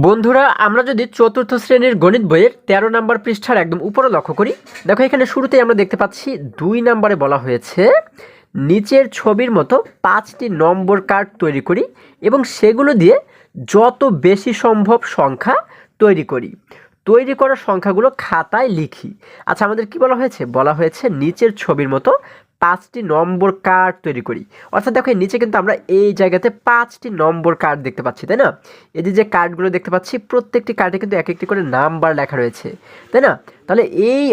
বন্ধুরা, আমরা যদি চতুর্থ শ্রেণীর গণিত বইয়ের ১৩ নম্বর পৃষ্ঠার একদম উপরে লক্ষ্য করি, দেখো এখানে শুরুতেই আমরা দেখতে পাচ্ছি ২ নম্বরে বলা হয়েছে নিচের ছবির মতো ৫টি নম্বর কার্ড তৈরি করি এবং সেগুলো দিয়ে যত বেশি সম্ভব সংখ্যা তৈরি করি। তৈরি করা সংখ্যাগুলো খাতায় লিখি। আচ্ছা, আমাদের কি বলা হয়েছে? বলা হয়েছে নিচের ছবির মতো ৫টি নম্বর কার্ড তৈরি করি। অর্থাৎ দেখো, নিচে কিন্তু আমরা এই জায়গাতে ৫টি নম্বর কার্ড দেখতে পাচ্ছি, তাই না? এই যে কার্ডগুলো দেখতে পাচ্ছি, প্রত্যেকটি কার্ডে কিন্তু এক একটি করে নাম্বার লেখা রয়েছে, তাই না? তাহলে এই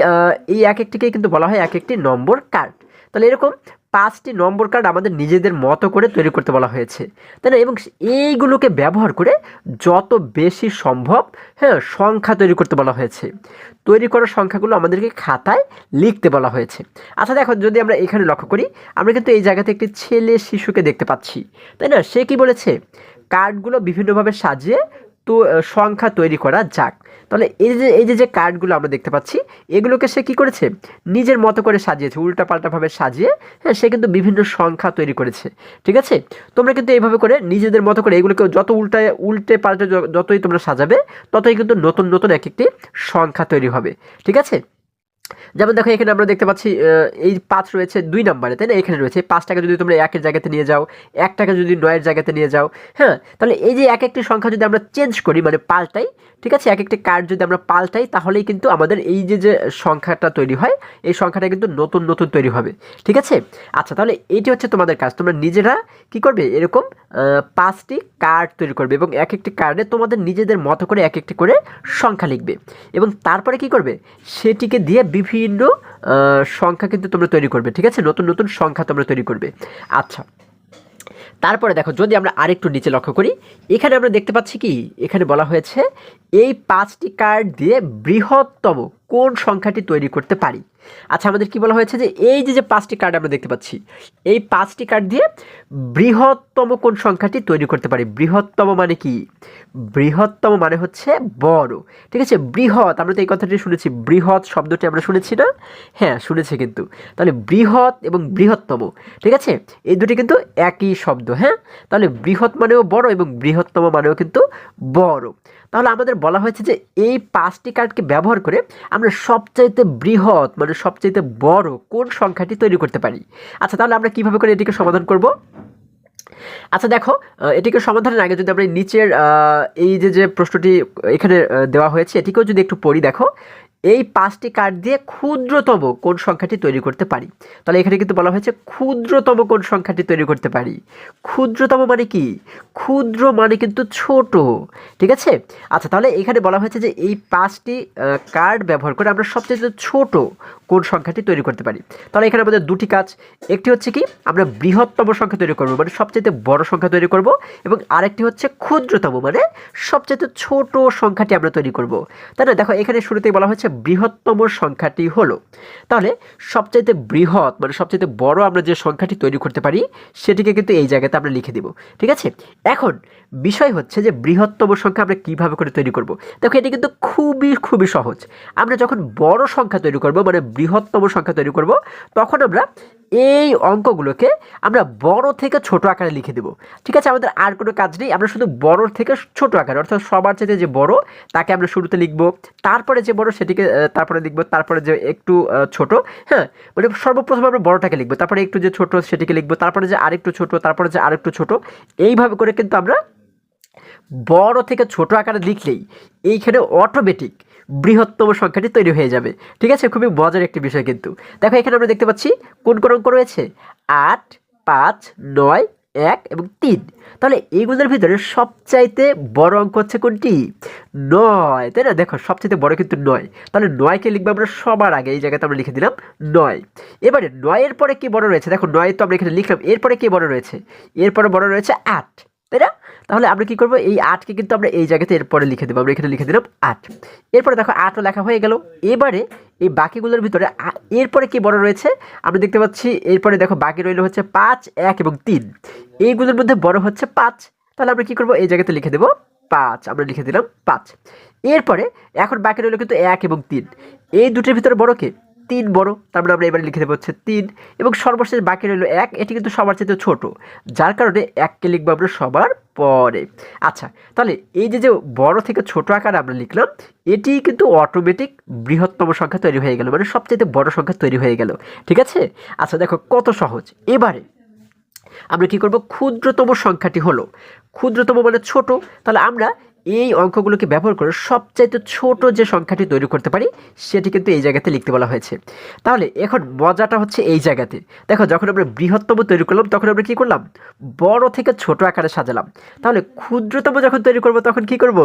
এক একটিকেই কিন্তু বলা হয় এক একটি নম্বর কার্ড। তাহলে এরকম ৫টি নম্বর কার্ড আমাদের নিজেদের মতো করে তৈরি করতে বলা হয়েছে, তাই না? এবং এইগুলোকে ব্যবহার করে যত বেশি সম্ভব সংখ্যা তৈরি করতে বলা হয়েছে। তৈরি করা সংখ্যাগুলো আমাদেরকে খাতায় লিখতে বলা হয়েছে। আচ্ছা দেখো, যদি আমরা এখানে লক্ষ্য করি, আমরা কিন্তু এই জায়গাতে একটি ছেলে শিশুকে দেখতে পাচ্ছি, তাই না? সে কি বলেছে? কার্ডগুলো বিভিন্নভাবে সাজিয়ে তো সংখ্যা তৈরি করা যাক। তাহলে এই যে কার্ডগুলো আমরা দেখতে পাচ্ছি, এগুলোকে সে কী করেছে? নিজের মতো করে সাজিয়েছে, উল্টাপাল্টাভাবে সাজিয়ে সে কিন্তু বিভিন্ন সংখ্যা তৈরি করেছে। ঠিক আছে? তোমরা কিন্তু এইভাবে করে নিজেদের মতো করে এগুলোকে যত উল্টে পাল্টে যতই তোমরা সাজাবে, ততই কিন্তু নতুন নতুন এক একটি সংখ্যা তৈরি হবে। ঠিক আছে? যেমন দেখো, এখানে আমরা দেখতে পাচ্ছি এই ৫ রয়েছে ২ নম্বরে, তাই না? এখানে রয়েছে ৫টাকে যদি তোমরা ১-এর জায়গাতে নিয়ে যাও, ১টাকে যদি ৯-এর জায়গাতে নিয়ে যাও, তাহলে এই যে এক একটি সংখ্যা যদি আমরা চেঞ্জ করি, মানে পাল্টাই, ঠিক আছে, এক একটি কার্ড যদি আমরা পাল্টাই, তাহলেই কিন্তু আমাদের এই যে সংখ্যাটা তৈরি হয়, এই সংখ্যাটা কিন্তু নতুন নতুন তৈরি হবে। ঠিক আছে? আচ্ছা, তাহলে এইটি হচ্ছে তোমাদের কাজ। তোমরা নিজেরা কি করবে? এরকম ৫টি কার্ড তৈরি করবে এবং এক একটি কার্ডে তোমাদের নিজেদের মতো করে এক একটি করে সংখ্যা লিখবে এবং তারপরে কি করবে? সেটিকে দিয়ে বিভিন্ন সংখ্যা কিন্তু তোমরা তৈরি করবে। ঠিক আছে? নতুন নতুন সংখ্যা তোমরা তৈরি করবে। আচ্ছা, তারপরে দেখো, যদি আমরা আরেকটু নিচে লক্ষ্য করি, এখানে আমরা দেখতে পাচ্ছি কি? এখানে বলা হয়েছে এই ৫টি কার্ড দিয়ে বৃহত্তম কোন সংখ্যাটি তৈরি করতে পারি। আচ্ছা, আমাদের কি বলা হয়েছে? যে এই যে ৫টি কার্ড আমরা দেখতে পাচ্ছি, এই ৫টি কার্ড দিয়ে বৃহত্তম কোন সংখ্যাটি তৈরি করতে পারি। বৃহত্তম মানে কি? বৃহত্তম মানে হচ্ছে বড়। ঠিক আছে? বৃহৎ, আমরা তো এই কথাটি শুনেছি, বৃহৎ শব্দটি আমরা শুনেছি না? হ্যাঁ, শুনেছি কিন্তু। তাহলে বৃহৎ এবং বৃহত্তম, ঠিক আছে, এই দুটি কিন্তু একই শব্দ। হ্যাঁ, তাহলে বৃহৎ মানেও বড় এবং বৃহত্তম মানেও কিন্তু বড়। তাহলে আমাদের বলা হয়েছে যে এই ৫টি কার্ডকে ব্যবহার করে আমরা সবচাইতে বৃহৎ মানে সবচাইতে বড় কোন সংখ্যাটি তৈরি করতে পারি। আচ্ছা, তাহলে আমরা কিভাবে করে এটিকে সমাধান করব? আচ্ছা দেখো, এটিকে সমাধানের আগে যদি আমরা নিচের এই যে প্রশ্নটি এখানে দেওয়া হয়েছে, এটিকেও যদি একটু পড়ি, দেখো এই ৫টি কার্ড দিয়ে ক্ষুদ্রতম কোন সংখ্যাটি তৈরি করতে পারি। তাহলে এখানে কিন্তু বলা হয়েছে ক্ষুদ্রতম কোন সংখ্যাটি তৈরি করতে পারি। ক্ষুদ্রতম মানে কি? ক্ষুদ্র মানে কিন্তু ছোট। ঠিক আছে? আচ্ছা, তাহলে এখানে বলা হয়েছে যে এই ৫টি কার্ড ব্যবহার করে আমরা সবচেয়ে ছোট কোন সংখ্যাটি তৈরি করতে পারি। তাহলে এখানে আমাদের দুটি কাজ। একটি হচ্ছে কি? আমরা বৃহত্তম সংখ্যা তৈরি করব, মানে সবচেয়ে বড় সংখ্যা তৈরি করব, এবং আরেকটি হচ্ছে ক্ষুদ্রতম মানে সবচেয়ে ছোট সংখ্যাটি আমরা তৈরি করব। তাই না? দেখো, এখানে শুরুতেই বলা হয়েছে বৃহত্তম সংখ্যাটি হলো। তাহলে সবচাইতে বৃহৎ মানে সবচাইতে বড় আমরা যে সংখ্যাটি তৈরি করতে পারি, সেটিকে কিন্তু এই জায়গাতে আমরা লিখে দিব। ঠিক আছে? এখন বিষয় হচ্ছে যে বৃহত্তম সংখ্যা আমরা কিভাবে করে তৈরি করব। দেখো, এটি কিন্তু খুবই সহজ। আমরা যখন বড় সংখ্যা তৈরি করব, মানে বৃহত্তম সংখ্যা তৈরি করব, তখন আমরা এই অঙ্কগুলোকে আমরা বড় থেকে ছোট আকারে লিখে দেব। ঠিক আছে? আমাদের আর কোনো কাজ নেই, আমরা শুধু বড় থেকে ছোট আকারে, অর্থাৎ সবার চাইতে যে বড় তাকে আমরা শুরুতে লিখব, তারপরে যে বড় সেটিকে তারপরে লিখব, তারপরে যে একটু ছোট, মানে সর্বপ্রথম আমরা বড়টাকে লিখব, তারপরে একটু যে ছোট সেটিকে লিখব, তারপরে যে আরেকটু ছোট, তারপরে যে আরেকটু ছোট। এইভাবে করে কিন্তু আমরা বড় থেকে ছোট আকারে লিখলেই এইখানে অটোমেটিক বৃহত্তম সংখ্যাটি তৈরি হয়ে যাবে। ঠিক আছে? খুবই মজার একটি বিষয় কিন্তু। দেখো, এখানে আমরা দেখতে পাচ্ছি কোন অঙ্ক রয়েছে? ৮, ৫, ৯, ১ এবং ৩। তাহলে এইগুলোর ভিতরে সবচাইতে বড় অঙ্ক হচ্ছে কোনটি? ৯, তাই না? দেখো, সবচাইতে বড় কিন্তু ৯। তাহলে ৯কে লিখবো আমরা সবার আগে, এই জায়গাতে আমরা লিখে দিলাম ৯। এবারে ৯-এর পরে কি বড় রয়েছে? দেখো, ৯ তো আমরা এখানে লিখলাম, এরপরে কি বড় রয়েছে? এরপরে বড় রয়েছে ৮, তাই না? তাহলে আমরা কি করব? এই ৮কে কিন্তু আমরা এই জায়গাতে এরপরে লিখে দেবো, আমরা এখানে লিখে দিলাম ৮। এরপরে দেখো, ৮ও লেখা হয়ে গেল। এবারে এই বাকিগুলোর ভিতরে এরপরে কি বড় রয়েছে? আমরা দেখতে পাচ্ছি এরপরে দেখো বাকি রইল হচ্ছে ৫, ১ এবং ৩। এইগুলোর মধ্যে বড় হচ্ছে ৫। তাহলে আমরা কি করব? এই জায়গাতে লিখে দেবো ৫, আমরা লিখে দিলাম ৫। এরপরে এখন বাকি রইল কিন্তু ১ এবং ৩। এই দুটোর ভিতরে বড় কে? 3 বড়, তার মানে আমরা এবারে লিখে দেবো হচ্ছে 3, এবং সর্বশেষ বাকি রইল 1, এটি কিন্তু সবার চেয়ে ছোট, যার কারণে 1কে লিখবো আমরা সবার পরে। আচ্ছা, তাহলে এই যে বড় থেকে ছোট আকারে আমরা লিখলাম, এটি কিন্তু অটোমেটিক বৃহত্তম সংখ্যা তৈরি হয়ে গেল, মানে সবচেয়ে বড় সংখ্যা তৈরি হয়ে গেল। ঠিক আছে, আচ্ছা দেখো কত সহজ। এবারে আমরা কি করব, ক্ষুদ্রতম সংখ্যাটি হলো, ক্ষুদ্রতম মানে ছোট, তাহলে আমরা এই অঙ্কগুলোকে ব্যবহার করে সবচাইতে ছোট যে সংখ্যাটি তৈরি করতে পারি সেটি কিন্তু এই জায়গাতে লিখতে বলা হয়েছে। তাহলে এখন মজাটা হচ্ছে এই জায়গাতে, দেখো যখন আমরা বৃহত্তম তৈরি করলাম তখন আমরা কি করলাম, বড় থেকে ছোট আকারে সাজালাম। তাহলে ক্ষুদ্রতম যখন তৈরি করব তখন কি করব,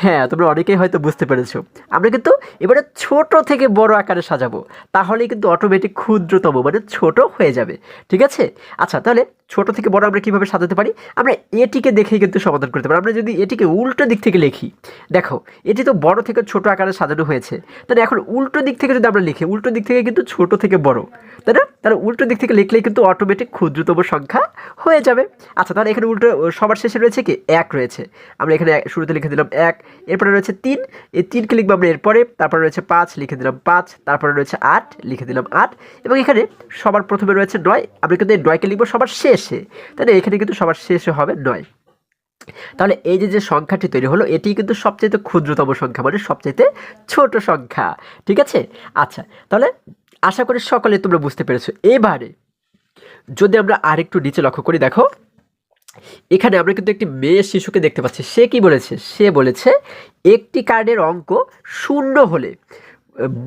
হ্যাঁ তোমরা অনেকেই হয়তো বুঝতে পেরেছো, আমরা কিন্তু এবারে ছোট থেকে বড় আকারে সাজাবো, তাহলেই কিন্তু অটোমেটিক ক্ষুদ্রতম মানে ছোট হয়ে যাবে। ঠিক আছে, আচ্ছা তাহলে ছোট থেকে বড় আমরা কিভাবে সাজাতে পারি, আমরা এটিকে দেখেই কিন্তু সমাধান করতে পারি। আমরা যদি এটিকে উল্টো দিক থেকে লিখি, দেখো এটি তো বড় থেকে ছোট আকারে সাজানো হয়েছে, তাহলে এখন উল্টো দিক থেকে যদি আমরা লিখি, উল্টো দিক থেকে কিন্তু ছোট থেকে বড়, তাই না? তাহলে উল্টো দিক থেকে লিখলেই কিন্তু অটোমেটিক ক্ষুদ্রতম সংখ্যা হয়ে যাবে। আচ্ছা, তাহলে এখানে উল্টো সবার শেষে রয়েছে কি 1 রয়েছে, আমরা এখানে শুরুতে লিখে দিলাম 1, এরপরে রয়েছে 3, এই 3কে লিখবো আমরা এরপরে, তারপরে রয়েছে 5 লিখে দিলাম 5, তারপরে রয়েছে 8 লিখে দিলাম 8, এবং এখানে সবার প্রথমে রয়েছে 9, আমরা কিন্তু এই 9কে লিখবো সবার শেষে, তাহলে এখানে কিন্তু সবার শেষে হবে 9। তাহলে এই যে সংখ্যাটি তৈরি হলো, এটি কিন্তু সবচেয়ে ক্ষুদ্রতম সংখ্যা, মানে সবচেয়ে ছোট সংখ্যা। ঠিক আছে, আচ্ছা তাহলে আশা করি সকলে তোমরা বুঝতে পেরেছো। এবারে যদি আমরা আরেকটু নিচে লক্ষ্য করি, দেখো এখানে আমরা কিন্তু একটি মেয়ে শিশুকে দেখতে পাচ্ছি। সে কি বলেছে, সে বলেছে একটি কার্ডের অঙ্ক 0 হলে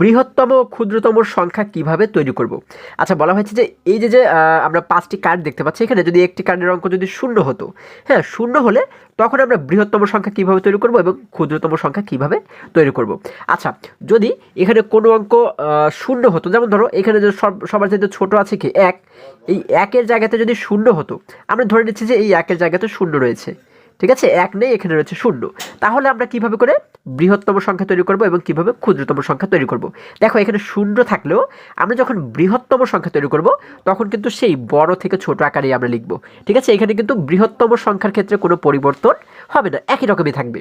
বৃহত্তম ও ক্ষুদ্রতম সংখ্যা কিভাবে তৈরি করব। আচ্ছা, বলা হয়েছে যে এই যে আমরা 5টি কার্ড দেখতে পাচ্ছি, এখানে যদি একটি কার্ডের অঙ্ক যদি 0 হতো, হ্যাঁ 0 হলে তখন আমরা বৃহত্তম সংখ্যা কিভাবে তৈরি করব এবং ক্ষুদ্রতম সংখ্যা কিভাবে তৈরি করব। আচ্ছা, যদি এখানে কোনো অঙ্ক 0 হতো, যেমন ধরো এখানে যে সবার চাইতে ছোট আছে কি 1, এই 1-এর জায়গাতে যদি 0 হতো, আমরা ধরে নিচ্ছি যে এই 1-এর জায়গাতে 0 রয়েছে, ঠিক আছে 1 নেই, এখানে রয়েছে 0, তাহলে আমরা কিভাবে করে বৃহত্তম সংখ্যা তৈরি করব এবং কিভাবে ক্ষুদ্রতম সংখ্যা তৈরি করব। দেখো এখানে 0 থাকলেও আমরা যখন বৃহত্তম সংখ্যা তৈরি করব তখন কিন্তু সেই বড় থেকে ছোট আকারেই আমরা লিখব। ঠিক আছে, এখানে কিন্তু বৃহত্তম সংখ্যার ক্ষেত্রে কোনো পরিবর্তন হবে না, একই রকমই থাকবে।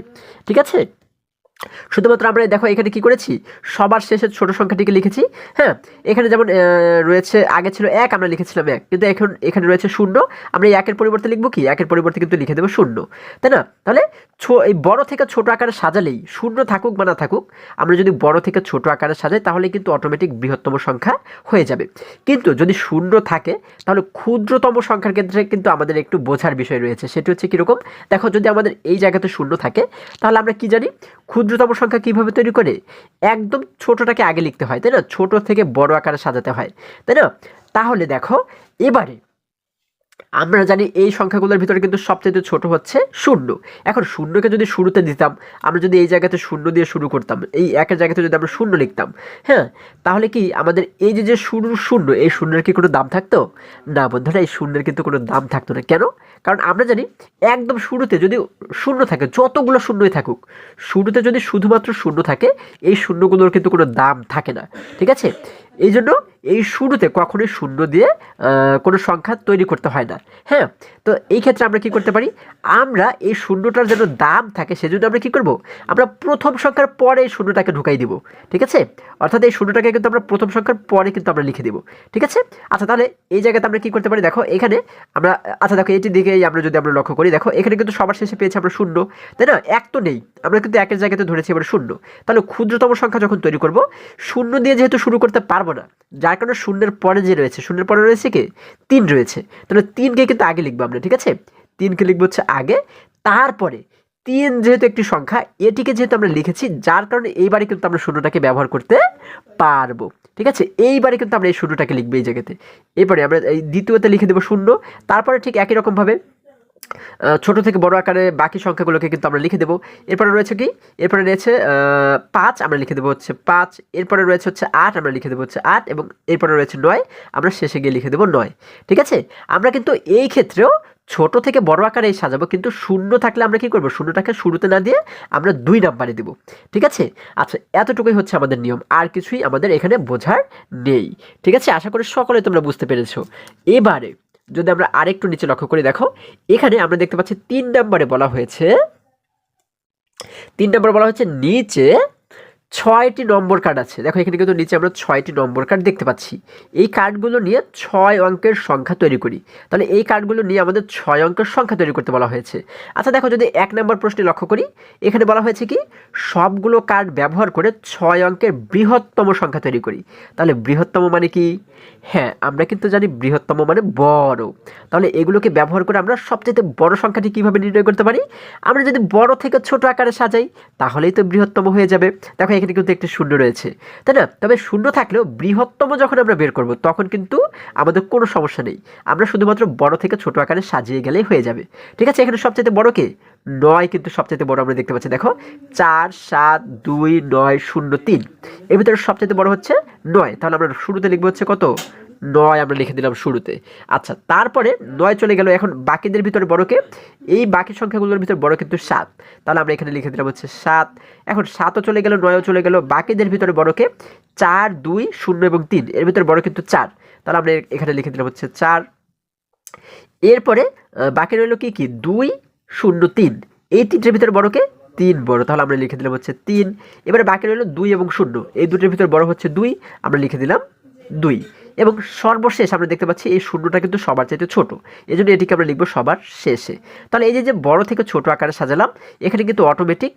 ঠিক আছে, শুধুমাত্র আমরা দেখো এখানে কি করেছি, সবার শেষে ছোট সংখ্যাটিকে লিখেছি। হ্যাঁ, এখানে যেমন রয়েছে, আগে ছিল 1, আমরা লিখেছিলাম 1, কিন্তু এখন এখানে রয়েছে 0, আমরা এই 1-এর পরিবর্তে লিখবো কি, 1-এর পরিবর্তে কিন্তু লিখে দেবো 0, তাই না? তাহলে এই বড় থেকে ছোট আকারে সাজালেই, 0 থাকুক বা না থাকুক, আমরা যদি বড় থেকে ছোট আকারে সাজাই তাহলে কিন্তু অটোমেটিক বৃহত্তম সংখ্যা হয়ে যাবে। কিন্তু যদি 0 থাকে তাহলে ক্ষুদ্রতম সংখ্যার ক্ষেত্রে কিন্তু আমাদের একটু বোঝার বিষয় রয়েছে। সেটি হচ্ছে কীরকম, দেখো যদি আমাদের এই জায়গাতে 0 থাকে তাহলে আমরা কি জানি, ক্ষুদ্রতম সংখ্যা কিভাবে তৈরি করে, একদম ছোটটাকে আগে লিখতে হয়, তাই না? ছোট থেকে বড় আকারে সাজাতে হয়, তাই না? তাহলে দেখো এবারে আমরা জানি এই সংখ্যাগুলোর ভিতরে কিন্তু সবচেয়ে ছোট হচ্ছে 0। এখন 0কে যদি শুরুতে দিতাম, আমরা যদি এই জায়গাতে 0 দিয়ে শুরু করতাম, এই 1-এর জায়গাতে যদি আমরা 0 লিখতাম, হ্যাঁ তাহলে কি আমাদের এই যে শুরুর 0, এই 0-এর কি কোনো দাম থাকতো? না বন্ধুরা, এই 0-এর কিন্তু কোনো দাম থাকতো না। কেন? কারণ আমরা জানি একদম শুরুতে যদি 0 থাকে, যতগুলো 0ই থাকুক, শুরুতে যদি শুধুমাত্র 0 থাকে, এই শূন্যগুলোর কিন্তু কোনো দাম থাকে না। ঠিক আছে, এই জন্য এই শুরুতে কখনোই 0 দিয়ে কোনো সংখ্যা তৈরি করতে হয় না। হ্যাঁ, তো এই ক্ষেত্রে আমরা কি করতে পারি, আমরা এই 0টার যেন দাম থাকে সেজন্য আমরা কি করব, আমরা প্রথম সংখ্যার পরে এই 0টাকে ঢুকাই দিব। ঠিক আছে, অর্থাৎ এই 0টাকে কিন্তু আমরা প্রথম সংখ্যার পরে কিন্তু আমরা লিখে দিব। ঠিক আছে, আচ্ছা তাহলে এই জায়গাতে আমরা কি করতে পারি, দেখো এখানে আমরা, আচ্ছা দেখো এটি দিকেই আমরা যদি আমরা লক্ষ্য করি, দেখো এখানে কিন্তু সবার শেষে পেয়েছি আমরা 0, তাই না? 1 তো নেই, আমরা কিন্তু 1-এর জায়গাতে ধরেছি আমরা 0। তাহলে ক্ষুদ্রতম সংখ্যা যখন তৈরি করব, 0 দিয়ে যেহেতু শুরু করতে পারবো না, যার কারণে 0-এর পরে যে রয়েছে, 0-এর পরে রয়েছে কি 3 রয়েছে, তাহলে 3কে কিন্তু আগে লিখবো আমরা। ঠিক আছে, 3কে লিখবো হচ্ছে আগে, তারপরে 3 যেহেতু একটি সংখ্যা, এটিকে যেহেতু আমরা লিখেছি, যার কারণে এইবারে কিন্তু আমরা 0টাকে ব্যবহার করতে পারবো। ঠিক আছে, এইবারে কিন্তু আমরা এই 0টাকে লিখবো এই জায়গাতে, এরপরে আমরা এই দ্বিতীয়তে লিখে দেবো 0, তারপরে ঠিক একই রকমভাবে ছোট থেকে বড় আকারে বাকি সংখ্যাগুলোকে কিন্তু আমরা লিখে দেবো। এরপরে রয়েছে কি, এরপরে রয়েছে 5, আমরা লিখে দেবো হচ্ছে 5, এরপরে রয়েছে হচ্ছে 8, আমরা লিখে দেবো হচ্ছে 8, এবং এরপরে রয়েছে 9, আমরা শেষে গিয়ে লিখে দেবো 9। ঠিক আছে, আমরা কিন্তু এই ক্ষেত্রেও ছোট থেকে বড় আকারে সাজাবো, কিন্তু 0 থাকলে আমরা কি করবো, 0টাকে শুরুতে না দিয়ে আমরা 2 নাম্বারে দিব। ঠিক আছে, আচ্ছা এতটুকুই হচ্ছে আমাদের নিয়ম, আর কিছুই আমাদের এখানে বোঝার নেই। ঠিক আছে, আশা করি সকলে তোমরা বুঝতে পেরেছো। এবারে যদি আমরা আরেকটু নিচে লক্ষ্য করি, দেখো এখানে আমরা দেখতে পাচ্ছি 3 নম্বরে বলা হয়েছে, 3 নম্বরে বলা হয়েছে নিচে ছয়টি নম্বর কার্ড আছে। দেখো এখানে কিন্তু নিচে আমরা 6টি নম্বর কার্ড দেখতে পাচ্ছি। এই কার্ডগুলো নিয়ে 6 অঙ্কের সংখ্যা তৈরি করি। তাহলে এই কার্ডগুলো নিয়ে আমাদের 6 অঙ্কের সংখ্যা তৈরি করতে বলা হয়েছে। আচ্ছা দেখো যদি 1 নম্বর প্রশ্নে লক্ষ্য করি, এখানে বলা হয়েছে কি সবগুলো কার্ড ব্যবহার করে 6 অঙ্কের বৃহত্তম সংখ্যা তৈরি করি। তাহলে বৃহত্তম মানে কি? হ্যাঁ, আমরা কিন্তু জানি বৃহত্তম মানে বড়। তাহলে এগুলোকে ব্যবহার করে আমরা সবচেয়ে বড় সংখ্যাটি কিভাবে নির্ণয় করতে পারি? আমরা যদি বড় থেকে ছোট আকারে সাজাই তাহলেই তো বৃহত্তম হয়ে যাবে। দেখো এখানে কিন্তু একটি শূন্য রয়েছে, তাই না? তবে শূন্য থাকলেও বৃহত্তম যখন আমরা বের করব তখন কিন্তু আমাদের কোনো সমস্যা নেই, আমরা শুধুমাত্র বড় থেকে ছোট আকারে সাজিয়ে গেলেই হয়ে যাবে। ঠিক আছে, এখানে সবচেয়ে বড় কে? 9 কিন্তু সবচেয়ে বড় আমরা দেখতে পাচ্ছি। দেখো 4 7 2 9 0 3, এর ভিতরে সবচেয়ে বড় হচ্ছে 9। তাহলে আমরা শুরুতে লিখবো হচ্ছে কত? 9 আমরা লিখে দিলাম শুরুতে। আচ্ছা তারপরে 9 চলে গেল, এখন বাকিদের ভিতরে বড় কে? এই বাকি সংখ্যাগুলোর ভিতরে বড় কিন্তু 7। তাহলে আমরা এখানে লিখে দিলাম হচ্ছে 7। এখন 7ও চলে গেল, 9ও চলে গেল, বাকিদের ভিতরে বড় কে? 4 2 0 এবং 3, এর ভিতরে বড় কিন্তু 4। তাহলে আমরা এখানে লিখে দিলাম হচ্ছে 4। এরপরে বাকি রইল কি কি? 2 0 3, এই তিনটের ভিতরে বড় কে? 3 বড়। তাহলে আমরা লিখে দিলাম হচ্ছে 3। এবারে বাকি রইল 2 এবং 0, এই দুটোর ভিতরে বড় হচ্ছে 2, আমরা লিখে দিলাম 2। এবং সর্বশেষ আমরা দেখতে পাচ্ছি এই শূন্যটা কিন্তু সবার চাইতে ছোট, এই জন্য এটিকে আমরা লিখবো সবার শেষে। তাহলে এই যে বড় থেকে ছোট আকারে সাজালাম, এখানে কিন্তু অটোমেটিক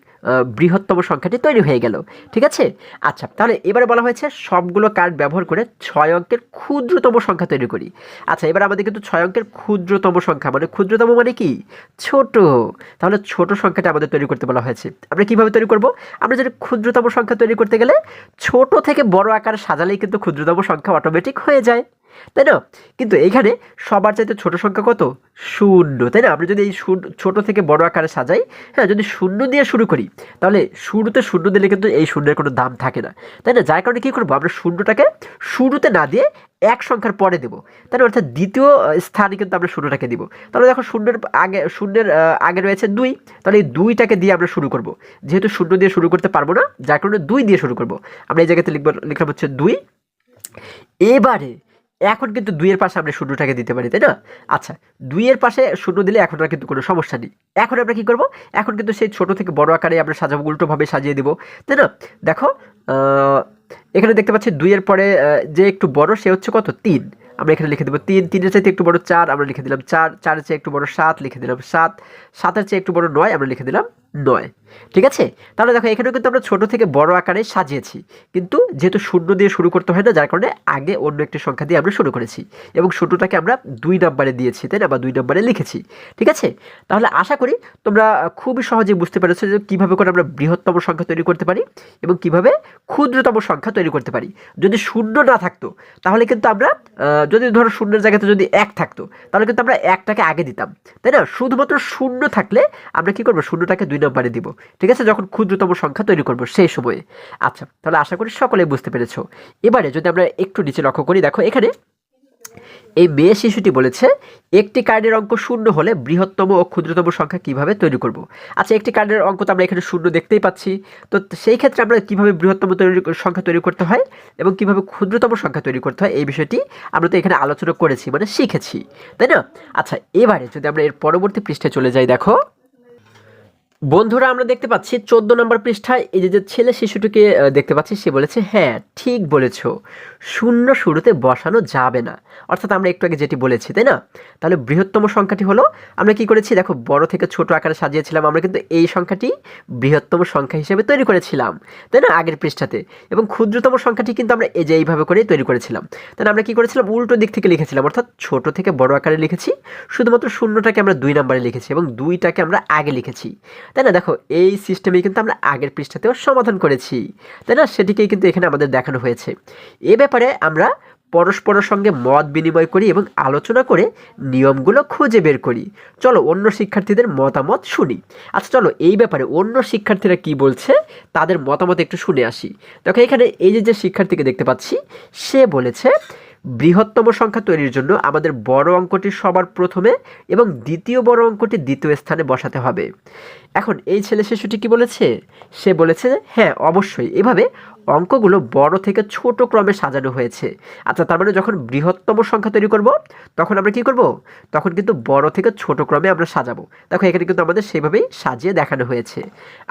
বৃহত্তম সংখ্যাটি তৈরি হয়ে গেল। ঠিক আছে, আচ্ছা তাহলে এবারে বলা হয়েছে সবগুলো কার্ড ব্যবহার করে 6 অঙ্কের ক্ষুদ্রতম সংখ্যা তৈরি করি। আচ্ছা এবার আমাদের কিন্তু 6 অঙ্কের ক্ষুদ্রতম সংখ্যা, মানে ক্ষুদ্রতম মানে কি? ছোট। তাহলে ছোট সংখ্যাটা আমাদের তৈরি করতে বলা হয়েছে। আমরা কিভাবে তৈরি করব? আমরা যদি ক্ষুদ্রতম সংখ্যা তৈরি করতে গেলে ছোট থেকে বড় আকারে সাজালেই কিন্তু ক্ষুদ্রতম সংখ্যা অটোমেটিক হয়ে যায়, তাই না? কিন্তু এইখানে সবার চাইতে ছোট সংখ্যা কত? 0, তাই না? আমরা যদি এই ছোট থেকে বড় আকারে সাজাই, হ্যাঁ, যদি 0 দিয়ে শুরু করি তাহলে শুরুতে 0 দিলে কিন্তু এই শূন্যের কোনো দাম থাকে না, তাই না? যার কারণে কী করবো, আমরা শূন্যটাকে শুরুতে না দিয়ে এক সংখ্যার পরে দেবো, তাই না? অর্থাৎ দ্বিতীয় স্থানে কিন্তু আমরা শূন্যটাকে দিব। তাহলে দেখো শূন্যের আগে রয়েছে 2, তাহলে এই 2টাকে দিয়ে আমরা শুরু করব। যেহেতু 0 দিয়ে শুরু করতে পারবো না, যার কারণে 2 দিয়ে শুরু করব। আমরা এই জায়গাতে লিখলাম হচ্ছে 2। এবারে এখন কিন্তু 2 এর পাশে আমরা শূন্যটাকে দিতে পারি, তাই না? আচ্ছা 2 এর পাশে শূন্য দিলে এখন আর কিন্তু কোনো সমস্যা নেই। এখন আমরা কি করব? এখন কিন্তু সেই ছোট থেকে বড় আকারে আমরা সাজাবো, উল্টোভাবে সাজিয়ে দিব, তাই না? দেখো এখানে দেখতে পাচ্ছি 2 এর পরে যে একটু বড় সে হচ্ছে কত? 3। আমরা এখানে লিখে দেবো 3, 3 এর চাইতে একটু বড় 4, আমরা লিখে দিলাম 4, 4 এর চেয়ে একটু বড় 7, লিখে দিলাম 7, 7 এর চেয়ে একটু বড় 9, আমরা লিখে দিলাম 9। ঠিক আছে, তাহলে দেখো এখানেও কিন্তু আমরা ছোট থেকে বড় আকারে সাজিয়েছি, কিন্তু যেহেতু 0 দিয়ে শুরু করতে হয় না, যার কারণে আগে অন্য একটি সংখ্যা দিয়ে আমরা শুরু করেছি এবং শূন্যটাকে আমরা 2 নম্বরে দিয়েছি, তাই না? বা 2 নম্বরে লিখেছি। ঠিক আছে, তাহলে আশা করি তোমরা খুবই সহজে বুঝতে পেরেছো যে কীভাবে করে আমরা বৃহত্তম সংখ্যা তৈরি করতে পারি এবং কিভাবে ক্ষুদ্রতম সংখ্যা তৈরি করতে পারি। যদি 0 না থাকতো তাহলে কিন্তু আমরা যদি ধরো 0-এর জায়গাতে যদি 1 থাকতো তাহলে কিন্তু আমরা 1টাকে আগে দিতাম, তাই না? শুধুমাত্র 0 থাকলে আমরা কি করবো? শূন্যটাকে 2 নম্বরে দিব। ঠিক আছে, যখন ক্ষুদ্রতম সংখ্যা তৈরি করব সেই সময়ে। আচ্ছা তাহলে আশা করি সকলেই বুঝতে পেরেছো। এবারে যদি আমরা একটু নিচে লক্ষ্য করি, দেখো এখানে এই মেয়ে শিশুটি বলেছে একটি কার্ডের অঙ্ক 0 হলে বৃহত্তম ও ক্ষুদ্রতম সংখ্যা কিভাবে তৈরি করব। আচ্ছা একটি কার্ডের অঙ্ক তো আমরা এখানে 0 দেখতেই পাচ্ছি, তো সেই ক্ষেত্রে আমরা কিভাবে বৃহত্তম সংখ্যা তৈরি করতে হয় এবং কিভাবে ক্ষুদ্রতম সংখ্যা তৈরি করতে হয় এই বিষয়টি আমরা তো এখানে আলোচনা করেছি, মানে শিখেছি, তাই না? আচ্ছা এবারে যদি আমরা এর পরবর্তী পৃষ্ঠে চলে যাই, দেখো বন্ধুরা আমরা দেখতে পাচ্ছি 14 নম্বর পৃষ্ঠায় এই যে ছেলে শিশুটিকে দেখতে পাচ্ছি, সে বলেছে হ্যাঁ ঠিক বলেছ, 0 শুরুতে বসানো যাবে না। অর্থাৎ আমরা একটু আগে যেটি বলেছি, তাই না? তাহলে বৃহত্তম সংখ্যাটি হলো, আমরা কি করেছি দেখো, বড় থেকে ছোট আকারে সাজিয়েছিলাম, আমরা কিন্তু এই সংখ্যাটি বৃহত্তম সংখ্যা হিসেবে তৈরি করেছিলাম, তাই না? আগের পৃষ্ঠাতে। এবং ক্ষুদ্রতম সংখ্যাটি কিন্তু আমরা এই যে এইভাবে করেই তৈরি করেছিলাম। তাহলে আমরা কি করেছিলাম? উল্টো দিক থেকে লিখেছিলাম, অর্থাৎ ছোট থেকে বড় আকারে লিখেছি, শুধুমাত্র শূন্যটাকে আমরা 2 নম্বরে লিখেছি এবং 2টাকে আমরা আগে লিখেছি, তাই না? দেখো এই সিস্টেমে কিন্তু আমরা আগের পৃষ্ঠাতেও সমাধান করেছি, তাই না? সেটিকেই কিন্তু এখানে আমাদের দেখানো হয়েছে। এ ব্যাপারে আমরা পরস্পরের সঙ্গে মত বিনিময় করি এবং আলোচনা করে নিয়মগুলো খুঁজে বের করি। চলো অন্য শিক্ষার্থীদের মতামত শুনি। আচ্ছা চলো এই ব্যাপারে অন্য শিক্ষার্থীরা কি বলছে তাদের মতামত একটু শুনে আসি। দেখো এখানে এই যে শিক্ষার্থীকে দেখতে পাচ্ছি, সে বলেছে বৃহত্তম সংখ্যা তৈরির জন্য আমাদের বড় অঙ্কটি সবার প্রথমে এবং দ্বিতীয় বড় অঙ্কটি দ্বিতীয় স্থানে বসাতে হবে। এখন এই ছেলে শিশুটি কি বলেছে? সে বলেছে হ্যাঁ অবশ্যই এভাবে অঙ্কগুলো বড় থেকে ছোট ক্রমে সাজানো হয়েছে। আচ্ছা তার মানে যখন বৃহত্তম সংখ্যা তৈরি করব তখন আমরা কি করব? তখন কিন্তু বড় থেকে ছোট ক্রমে আমরা সাজাবো। দেখো এখানে কিন্তু আমাদের সেইভাবেই সাজিয়ে দেখানো হয়েছে।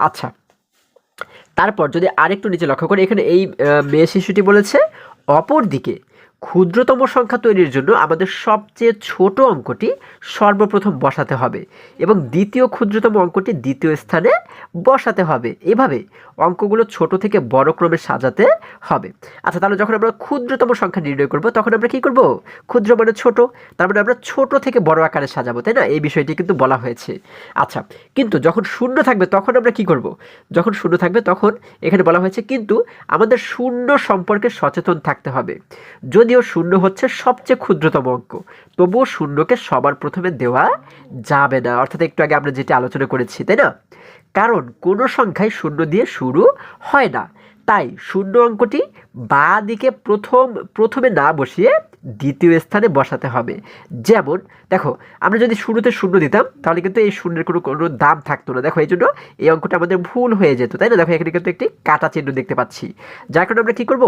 আচ্ছা তারপর যদি আরেকটু নিচে লক্ষ্য করি, এখানে এই মেয়ে শিশুটি বলেছে অপর দিকে ক্ষুদ্রতম সংখ্যা তৈরির জন্য আমাদের সবচেয়ে ছোট অঙ্কটি সর্বপ্রথম বসাতে হবে এবং দ্বিতীয় ক্ষুদ্রতম অঙ্কটি দ্বিতীয় স্থানে বসাতে হবে। এভাবে অঙ্কগুলো ছোট থেকে বড় ক্রমে সাজাতে হবে। আচ্ছা, তাহলে যখন আমরা ক্ষুদ্রতম সংখ্যা নির্ণয় করব তখন আমরা কি করব? ক্ষুদ্র মানে ছোট, তার মানে আমরা ছোট থেকে বড় আকারে সাজাবো, তাই না? এই বিষয়টি কিন্তু বলা হয়েছে। আচ্ছা, কিন্তু যখন শূন্য থাকবে তখন আমরা কি করব? যখন শূন্য থাকবে তখন এখানে বলা হয়েছে কিন্তু আমাদের শূন্য সম্পর্কে সচেতন থাকতে হবে। যদিও শূন্য হচ্ছে সবচেয়ে ক্ষুদ্রতম অঙ্ক, তবুও শূন্যকে সবার প্রথমে দেওয়া যাবে না। অর্থাৎ একটু আগে আমরা যেটা আলোচনা করেছি, তাই না? কারণ কোনো সংখ্যাই শূন্য দিয়ে শুরু হয় না। তাই শূন্য অঙ্কটি বাঁ দিকে প্রথমে না বসিয়ে দ্বিতীয় স্থানে বসাতে হবে। যেমন দেখো, আমরা যদি শুরুতে শূন্য দিতাম তাহলে কিন্তু এই শূন্যের কোনো দাম থাকতো না। দেখো, এই জন্য এই অঙ্কটা আমাদের ভুল হয়ে যেত, তাই না? দেখো, এখানে কিন্তু একটি কাটা চিহ্ন দেখতে পাচ্ছি, যার কারণে আমরা কী করব?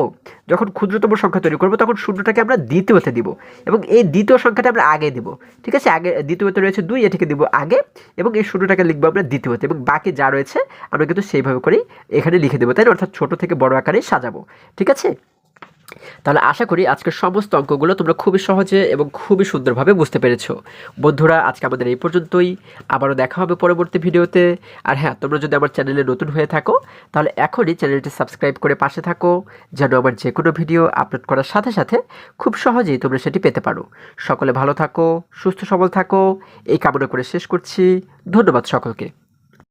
যখন ক্ষুদ্রতম সংখ্যা তৈরি করব তখন শূন্যটাকে আমরা দ্বিতীয়তে দিব এবং এই দ্বিতীয় সংখ্যাটা আমরা আগে দেব। ঠিক আছে, আগে দ্বিতীয়তে রয়েছে 2, এটিকে দিব আগে এবং এই শূন্যটাকে লিখবো আমরা দ্বিতীয়তে এবং বাকি যা রয়েছে আমরা কিন্তু সেইভাবে করেই এখানে লিখে দেবো, তাই না? অর্থাৎ ছোট থেকে বড় আকারে সাজাবো। ঠিক আছে, তাহলে আশা করি আজকের সমস্ত অঙ্কগুলো তোমরা খুবই সহজে এবং খুবই সুন্দরভাবে বুঝতে পেরেছো। বন্ধুরা, আজকে আমাদের এই পর্যন্তই। আবারও দেখা হবে পরবর্তী ভিডিওতে। আর হ্যাঁ, তোমরা যদি আমার চ্যানেলে নতুন হয়ে থাকো তাহলে এখনই চ্যানেলটি সাবস্ক্রাইব করে পাশে থাকো, যেন আমার যে কোনো ভিডিও আপলোড করার সাথে সাথে খুব সহজেই তোমরা সেটি পেতে পারো। সকলে ভালো থাকো, সুস্থ সবল থাকো, এই কামনা করে শেষ করছি। ধন্যবাদ সকলকে।